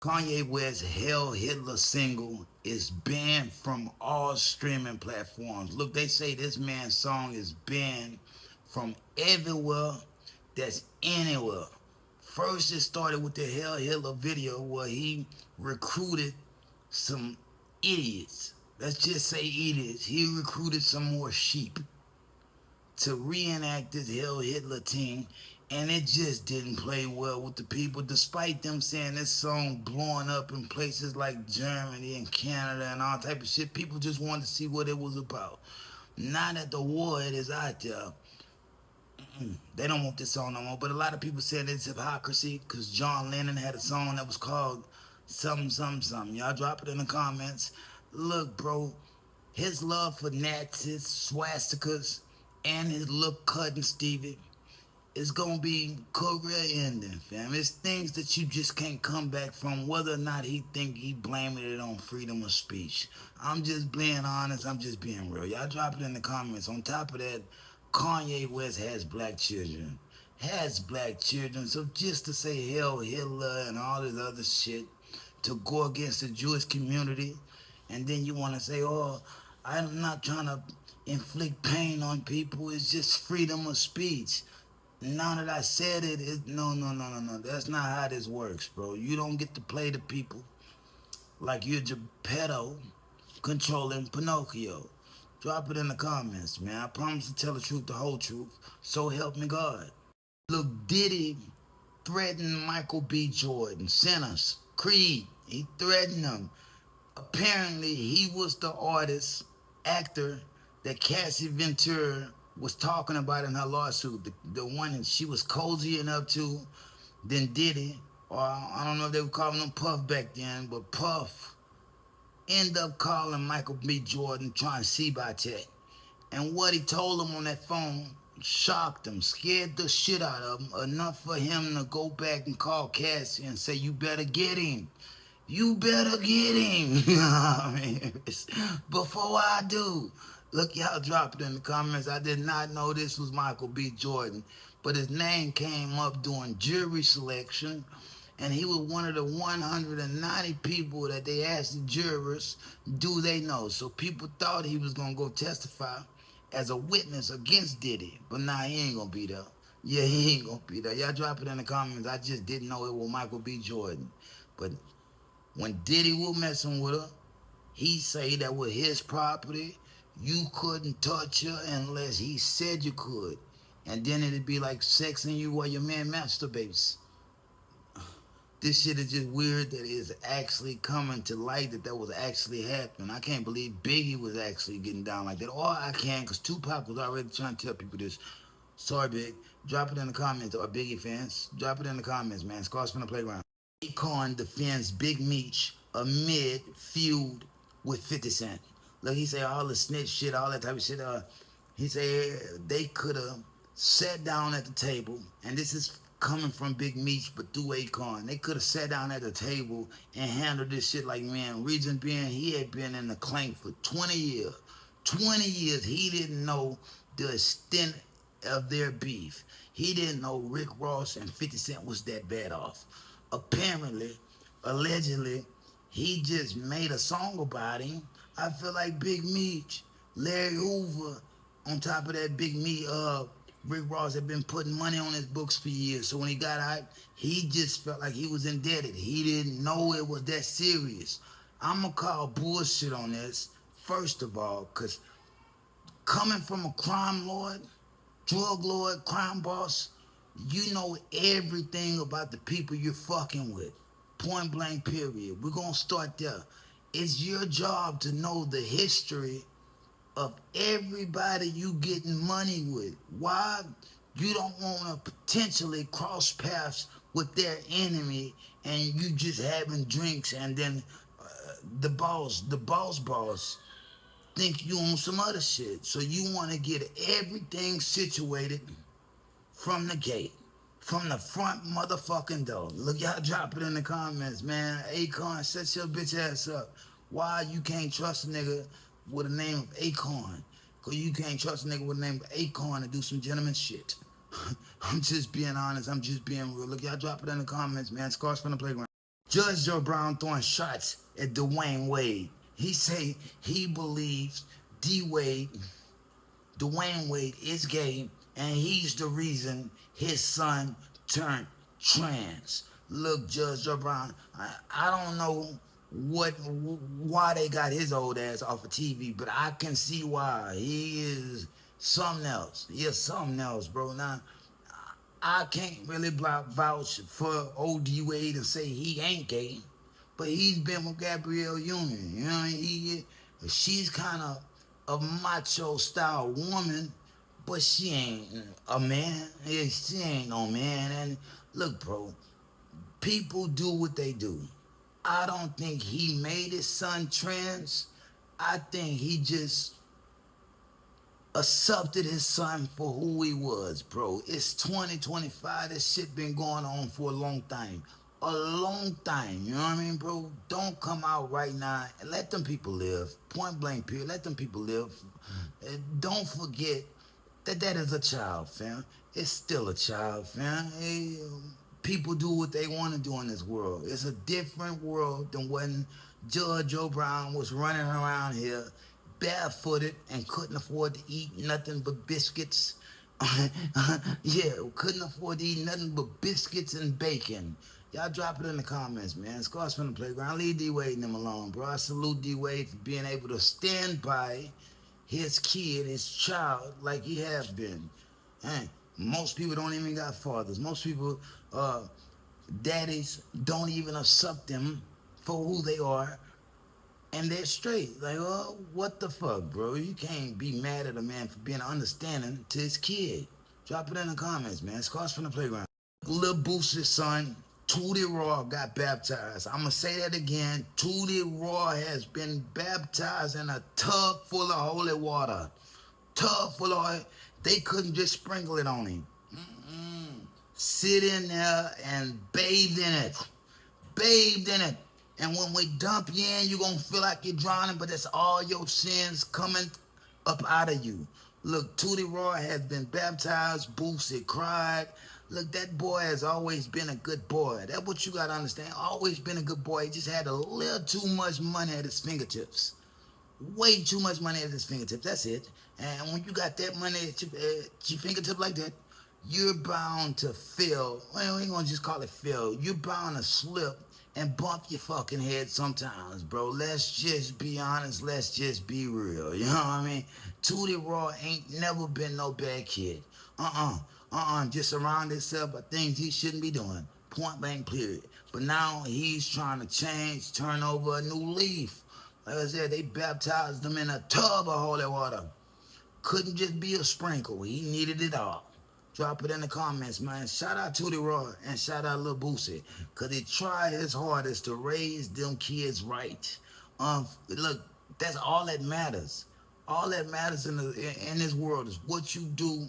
Kanye West's Hell Hitler single is banned from all streaming platforms. Look, they say this man's song is banned from everywhere that's anywhere. First, it started with the Hell Hitler video where he recruited some idiots. Let's just say idiots. He recruited some more sheep to reenact this Hell Hitler team, and it just didn't play well with the people, despite them saying this song blowing up in places like Germany and Canada and all type of shit. People just wanted to see what it was about. Now that the war it is out there, they don't want this song no more. But a lot of people saying it's hypocrisy because John Lennon had a song that was called something, something, something. Y'all drop it in the comments. Look, bro, his love for Nazis, swastikas, and his look cutting Stevie is gonna be career ending, fam. It's things that you just can't come back from, whether or not he think he blaming it on freedom of speech. I'm just being honest, I'm just being real. Y'all drop it in the comments. On top of that, Kanye West has black children. Has black children. So just to say hell Hitler and all this other shit to go against the Jewish community, and then you wanna say, oh, I'm not trying to inflict pain on people, it's just freedom of speech. Now that I said it, no. That's not how this works, bro. You don't get to play the people like you're Geppetto controlling Pinocchio. Drop it in the comments, man. I promise to tell the truth, the whole truth. So help me God. Look, Diddy threatened Michael B. Jordan, Sinners, Creed. He threatened him. Apparently, he was the artist, actor that Cassie Ventura was talking about in her lawsuit, the one that she was cozying up to, then Diddy, or I don't know if they were calling him Puff back then, but Puff ended up calling Michael B. Jordan trying to see about that. And what he told him on that phone shocked him, scared the shit out of him, enough for him to go back and call Cassie and say, you better get him. You better get him. I mean, before I do. Look, y'all drop it in the comments. I did not know this was Michael B. Jordan, but his name came up during jury selection, and he was one of the 190 people that they asked the jurors, do they know? So people thought he was going to go testify as a witness against Diddy, but nah, he ain't going to be there. Yeah, he ain't going to be there. Y'all drop it in the comments. I just didn't know it was Michael B. Jordan. But when Diddy was messing with her, he say that was his property. You couldn't touch her unless he said you could. And then it'd be like sexing you while your man masturbates. This shit is just weird that it's actually coming to light that was actually happening. I can't believe Biggie was actually getting down like that. Or I can, because Tupac was already trying to tell people this. Sorry, Big. Drop it in the comments, or Biggie fans. Drop it in the comments, man. Scars from the playground. Akon defends Big Meech amid feud with 50 Cent. Look, he say all the snitch shit, all that type of shit. He say they could have sat down at the table, and this is coming from Big Meech, but through Akon. They could have sat down at the table and handled this shit like, man, reason being, he had been in the clank for 20 years. 20 years, he didn't know the extent of their beef. He didn't know Rick Ross and 50 Cent was that bad off. Apparently, allegedly, he just made a song about him. I feel like Big Meech, Larry Hoover, on top of that Big Meech, Rick Ross had been putting money on his books for years. So when he got out, he just felt like he was indebted. He didn't know it was that serious. I'm going to call bullshit on this, first of all, because coming from a crime lord, drug lord, crime boss, you know everything about the people you're fucking with. Point blank, period. We're going to start there. It's your job to know the history of everybody you getting money with. Why? You don't want to potentially cross paths with their enemy and you just having drinks and then the boss think you on some other shit. So you want to get everything situated from the gate. From the front motherfucking door. Look, y'all drop it in the comments, man. Akon, shut your bitch ass up. Why you can't trust a nigga with the name of Akon? Because you can't trust a nigga with the name of Akon to do some gentleman shit. I'm just being honest. I'm just being real. Look, y'all drop it in the comments, man. Scars from the playground. Judge Joe Brown throwing shots at Dwayne Wade. He say he believes Dwayne Wade is gay, and he's the reason his son turned trans. Look, Judge Joe Brown, I don't know why they got his old ass off of TV, but I can see why. He is something else. He is something else, bro. Now, I can't really vouch for OD Wade and say he ain't gay, but he's been with Gabrielle Union. You know what I mean? She's kind of a macho style woman, but she ain't a man. Yeah, she ain't no man. And look, bro, people do what they do. I don't think he made his son trans. I think he just accepted his son for who he was, bro. It's 2025. This shit been going on for a long time. A long time, you know what I mean, bro? Don't come out right now and let them people live. Point blank, period. Let them people live. Don't forget that that is a child, fam. It's still a child, fam. People do what they want to do in this world. It's a different world than when Judge Joe Brown was running around here barefooted and couldn't afford to eat nothing but biscuits. Yeah, couldn't afford to eat nothing but biscuits and bacon. Y'all drop it in the comments, man. Scars from the playground. Leave D-Wade and them alone, bro. I salute D-Wade for being able to stand by his kid, his child, like he has been. Hey, most people don't even got fathers. Most people, daddies don't even accept them for who they are, and they're straight. Like, oh, what the fuck, bro? You can't be mad at a man for being understanding to his kid. Drop it in the comments, man. Scars from the playground. Lil Boosie's son, Tootie Raww, got baptized. I'm going to say that again. Tootie Raww has been baptized in a tub full of holy water. Tub full of, they couldn't just sprinkle it on him. Sit in there and bathe in it. Bathed in it. And when we dump you in, you're going to feel like you're drowning, but that's all your sins coming up out of you. Look, Tootie Raww has been baptized. Boosie cried. Look, that boy has always been a good boy. That's what you got to understand. Always been a good boy. He just had a little too much money at his fingertips. Way too much money at his fingertips. That's it. And when you got that money at your fingertip like that, you're bound to fail. Well, we ain't gonna just call it fail. You're bound to slip and bump your fucking head sometimes, bro. Let's just be honest. Let's just be real. You know what I mean? Tootie Raww ain't never been no bad kid. Just around himself by things he shouldn't be doing. Point blank, period. But now he's trying to change, turn over a new leaf. Like I said, they baptized him in a tub of holy water. Couldn't just be a sprinkle. He needed it all. Drop it in the comments, man. Shout out Tootie Raww and shout out Lil Boosie, because he tried his hardest to raise them kids right. Look, that's all that matters. All that matters in this world is what you do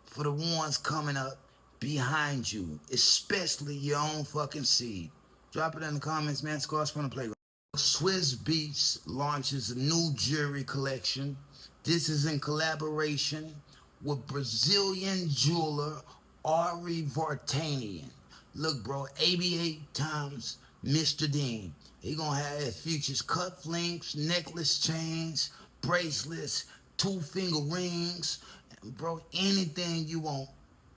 for the ones coming up behind you, especially your own fucking seed. Drop it in the comments, man. Scars from the playground. Swizz Beatz launches a new jewelry collection. This is in collaboration with Brazilian jeweler Ari Vartanian. Look, bro, 88 times Mr. Dean. He gonna have his features cufflinks, necklace chains, bracelets, 2-finger rings, bro, anything you want,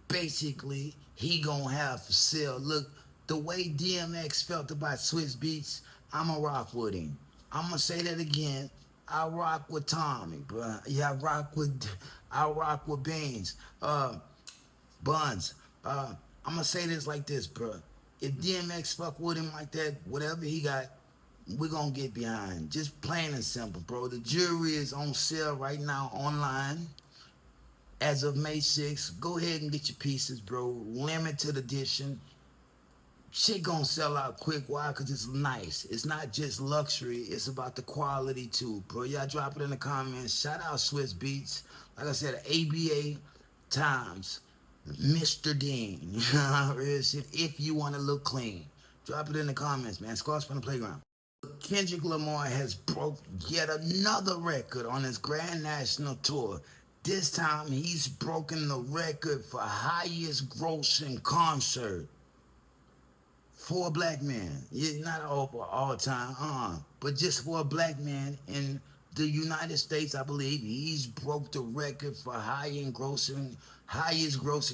basically, he gonna have for sale. Look, the way DMX felt about Swizz Beatz, I'ma rock with him. I'ma say that again. I rock with Tommy, bro. Yeah, I rock with Beans. Buns. I'ma say this like this, bro. If DMX fuck with him like that, whatever he got, we're gonna get behind. Just plain and simple, bro. The jewelry is on sale right now online as of May 6th. Go ahead and get your pieces, bro. Limited edition. Shit gonna sell out quick. Why? Because it's nice. It's not just luxury. It's about the quality too, bro. Y'all drop it in the comments. Shout out Swizz Beatz. Like I said, ABA times Mr. Dean. Real shit. If you want to look clean, drop it in the comments, man. Scars from the playground. Kendrick Lamar has broke yet another record on his Grand National Tour. This time he's broken the record for highest grossing concert. for a black man. Yeah, not all time, but just for a black man in the United States, I believe he's broke the record for highest grossing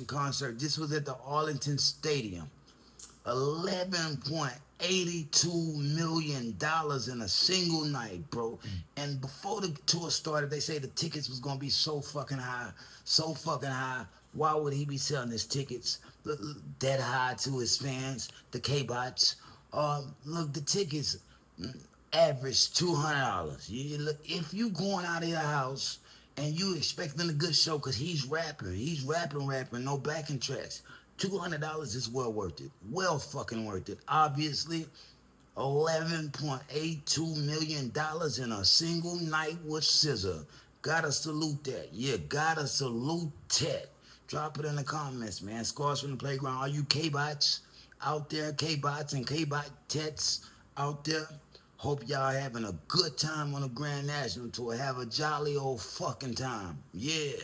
concert. This was at the Arlington Stadium. $11.82 million in a single night, bro. And before the tour started, they say the tickets was gonna be so fucking high, so fucking high. Why would he be selling his tickets that high to his fans, the K-bots? Look, the tickets average $200. Look, if you going out of your house and you expecting a good show, cause he's rapping, no backing tracks. $200 is well worth it. Well fucking worth it. Obviously, $11.82 million in a single night with SZA. Gotta salute that. Yeah, gotta salute that. Drop it in the comments, man. Scores from the playground. All you K-bots out there, K-bots and K-bot tets out there. Hope y'all having a good time on the Grand National Tour. Have a jolly old fucking time. Yeah.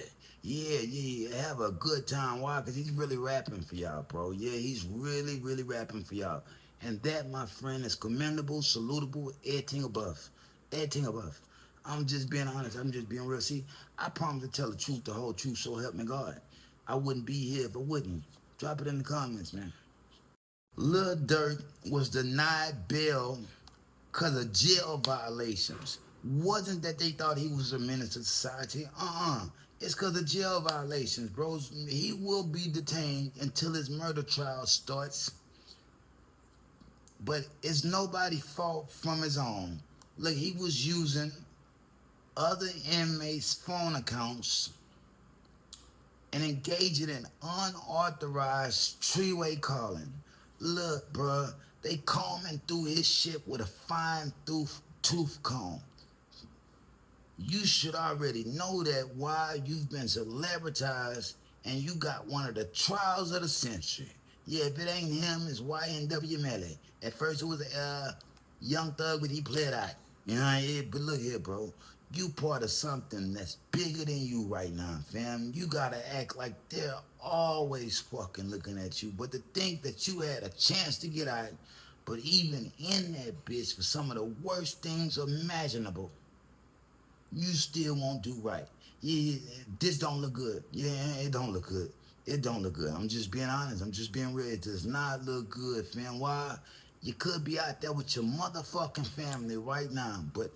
Have a good time. Why? Because he's really rapping for y'all, bro. Yeah, he's really rapping for y'all. And that, my friend, is commendable, salutable, everything above. Everything above. I'm just being honest. I'm just being real. See, I promise to tell the truth, the whole truth, so help me God. I wouldn't be here if I wouldn't. Drop it in the comments, man. Lil Durk was denied bail because of jail violations. Wasn't that they thought he was a menace to society? It's because of jail violations, bros. He will be detained until his murder trial starts. But it's nobody's fault from his own. Look, he was using other inmates' phone accounts and engaging in unauthorized three-way calling. Look, bruh, they combing through his shit with a fine tooth comb. You should already know that while you've been celebritized and you got one of the trials of the century. Yeah, if it ain't him, it's YNW Melly. At first it was Young Thug, but he played out. You know, but look here, bro. You part of something that's bigger than you right now, fam. You gotta act like they're always fucking looking at you. But to think that you had a chance to get out, but even in that bitch for some of the worst things imaginable, you still won't do right. Yeah, this don't look good. Yeah, it don't look good. It don't look good. I'm just being honest. I'm just being real. It does not look good, fam. Why? You could be out there with your motherfucking family right now, but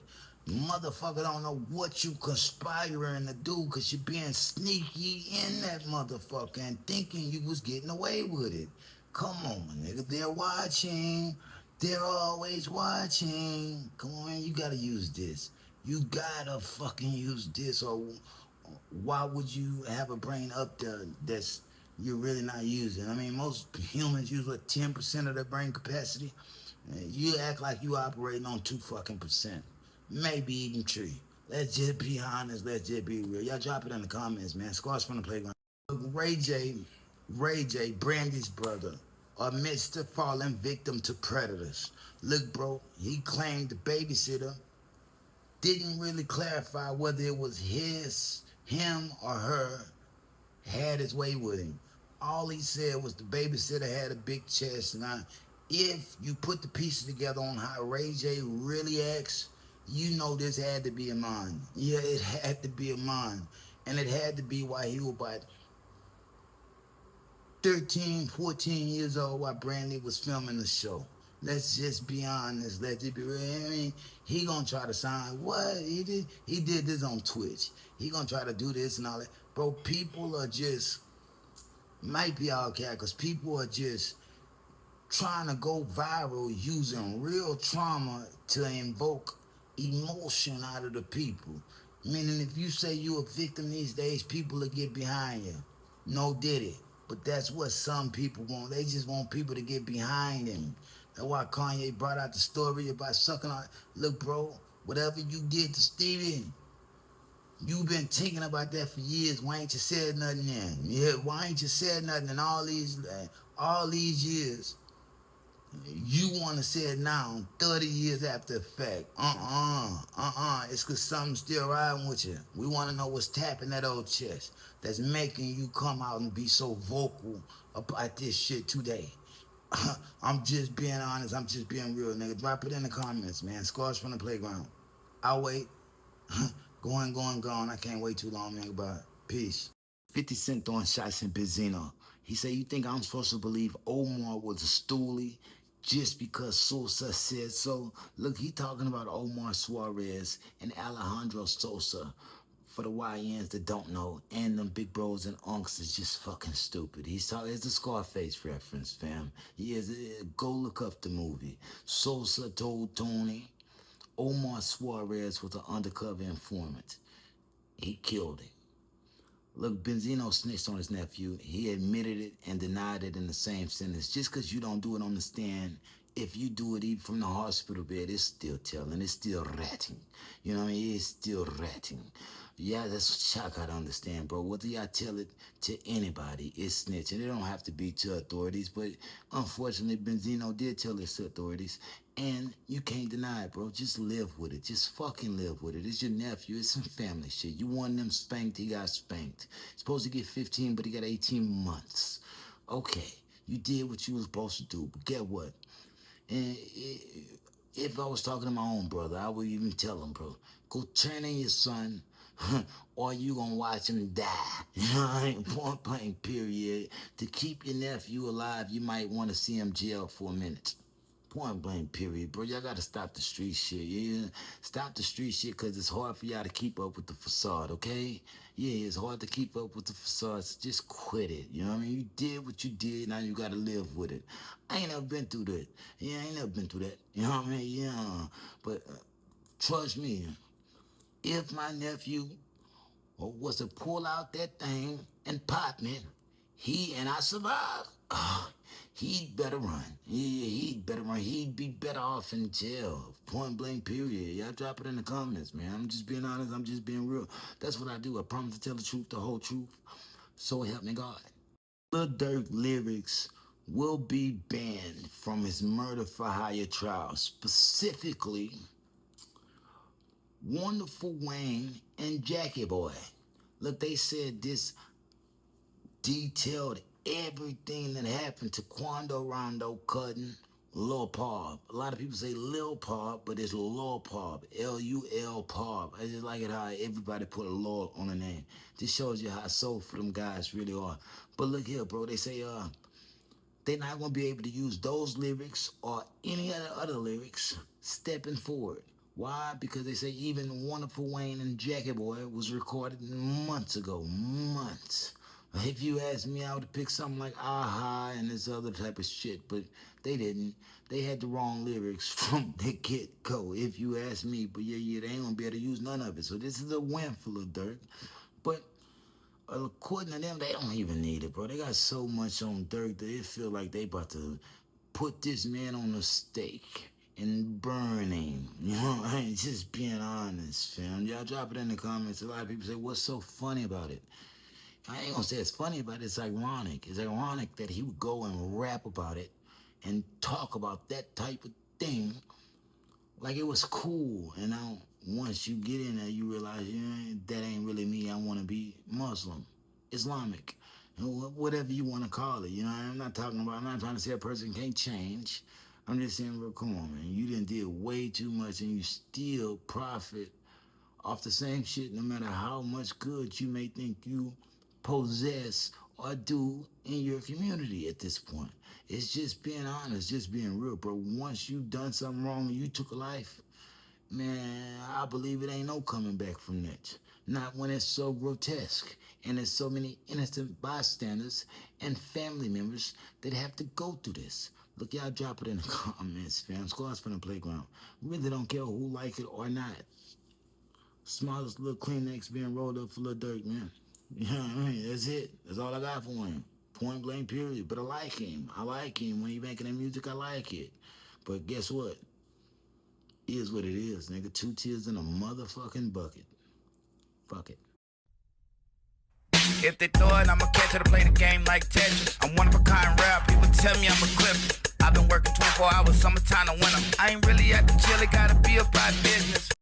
motherfucker don't know what you conspiring to do because you're being sneaky in that motherfucker and thinking you was getting away with it. Come on, nigga. They're watching. They're always watching. Come on, man. You gotta use this. You gotta fucking use this, or why would you have a brain up there that's you're really not using? I mean, most humans use what, 10% of their brain capacity. You act like you operating on 2 fucking percent, maybe even 3. Let's just be honest. Let's just be real. Y'all drop it in the comments, man. Scars from the playground. Ray J, Brandy's brother, admits to falling victim to predators. Look, bro, he claimed the babysitter didn't really clarify whether it was him or her had his way with him. All he said was the babysitter had a big chest. Now, if you put the pieces together on how Ray J really acts, you know this had to be a mine. Yeah, it had to be a mine. And it had to be while he was about 13, 14 years old while Brandy was filming the show. Let's just be honest. Let's just be real. I mean, he gonna try to sign what he did this on Twitch. He gonna try to do this and all that. Bro, people are just might be all cat because people are just trying to go viral using real trauma to invoke emotion out of the people. Meaning, if you say you a victim these days, people will get behind you. No Diddy. But that's what some people want. They just want people to get behind them. That's why Kanye brought out the story about sucking on. Look, bro, whatever you did to Stevie, you've been thinking about that for years. Why ain't you said nothing then? Yeah, why ain't you said nothing in all these years? You want to say it now, 30 years after the fact. It's because something's still riding with you. We want to know what's tapping that old chest that's making you come out and be so vocal about this shit today. I'm just being honest. I'm just being real, nigga. Drop it in the comments, man. Scars from the playground. I'll wait. Going. I can't wait too long, man. Goodbye. Peace. 50 Cent throwing shots in BENZINO. He said, you think I'm supposed to believe Omar was a stoolie just because Sosa said so? Look, he talking about Omar Suarez and Alejandro Sosa. For the YNs that don't know, and them big bros and unks is just fucking stupid. He's talking, it's a Scarface reference, fam. He is, go look up the movie. Sosa told Tony Omar Suarez was an undercover informant. He killed him. Look, BENZINO snitched on his nephew. He admitted it and denied it in the same sentence. Just because you don't do it on the stand, if you do it even from the hospital bed, it's still telling. It's still ratting. You know what I mean? It's still ratting. Yeah, that's what y'all gotta understand, bro. Whether y'all tell it to anybody, it's snitching. It don't have to be to authorities, but unfortunately, BENZINO did tell this to authorities, and you can't deny it, bro. Just live with it. Just fucking live with it. It's your nephew. It's some family shit. You wanted him spanked, he got spanked. He's supposed to get 15, but he got 18 months. Okay, you did what you was supposed to do, but get what? And if I was talking to my own brother, I would even tell him, bro, go turn in your son, or you gonna watch him die. You know what I mean? Point blank, period. To keep your nephew alive, you might want to see him jail for a minute. Point blank, period, bro. Y'all gotta stop the street shit, yeah? Stop the street shit, because it's hard for y'all to keep up with the facade, okay? Yeah, it's hard to keep up with the facade, so just quit it, you know what I mean? You did what you did, now you gotta live with it. I ain't never been through that. Yeah, I ain't never been through that, you know what I mean? Yeah, but trust me, if my nephew was to pull out that thing and pop me, and I survive, he'd better run. Yeah, he'd better run. He'd be better off in jail. Point blank, period. Y'all drop it in the comments, man. I'm just being honest. I'm just being real. That's what I do. I promise to tell the truth, the whole truth. So help me God. Lil Durk lyrics will be banned from his murder for hire trial. Specifically, Wonderful Wayne and Jackie Boy. Look, they said this detailed everything that happened to Quando Rondo cutting Lil Pop. A lot of people say Lil Pop, but it's Lil Pop. L-U-L Pop. I just like it how everybody put a Lil on the name. This shows you how soulful them guys really are. But look here, bro. They say they're not going to be able to use those lyrics or any other lyrics stepping forward. Why? Because they say even Wonderful Wayne and Jackie Boy was recorded months ago. Months. If you ask me, I would pick something like Aha and this other type of shit, but they didn't. They had the wrong lyrics from the get-go, if you ask me. But yeah, they ain't gonna be able to use none of it. So this is a win for Lil Durk. But according to them, they don't even need it, bro. They got so much on Durk that it feel like they about to put this man on a stake and burn him. You know, I ain't just being honest, fam. Y'all drop it in the comments. A lot of people say, what's so funny about it? I ain't gonna say it's funny, but it's ironic. It's ironic that he would go and rap about it and talk about that type of thing like it was cool. And now, once you get in there, you realize, yeah, that ain't really me. I want to be Muslim, Islamic, whatever you want to call it. You know, I'm not trying to say a person can't change. I'm just saying, bro, come on, man. You done did way too much and you still profit off the same shit, no matter how much good you may think you possess or do in your community at this point. It's just being honest, just being real, bro. Once you've done something wrong and you took a life, man, I believe it ain't no coming back from that. Not when it's so grotesque and there's so many innocent bystanders and family members that have to go through this. Look, y'all drop it in the comments, fam. Squad's from the playground. Really don't care who like it or not. Smallest little Kleenex being rolled up for Lil Durk, man. You know what I mean? That's it. That's all I got for him. Point blank, period. But I like him. I like him. When he making that music, I like it. But guess what? It is what it is, nigga. 2 tears in a motherfucking bucket. Fuck it. If they throw it, I'ma catch it. I play the game like Tetris. I'm one of a kind rap. People tell me I'm a clip. I've been working 24 hours, summertime to winter. I ain't really at the chill. It gotta be about business.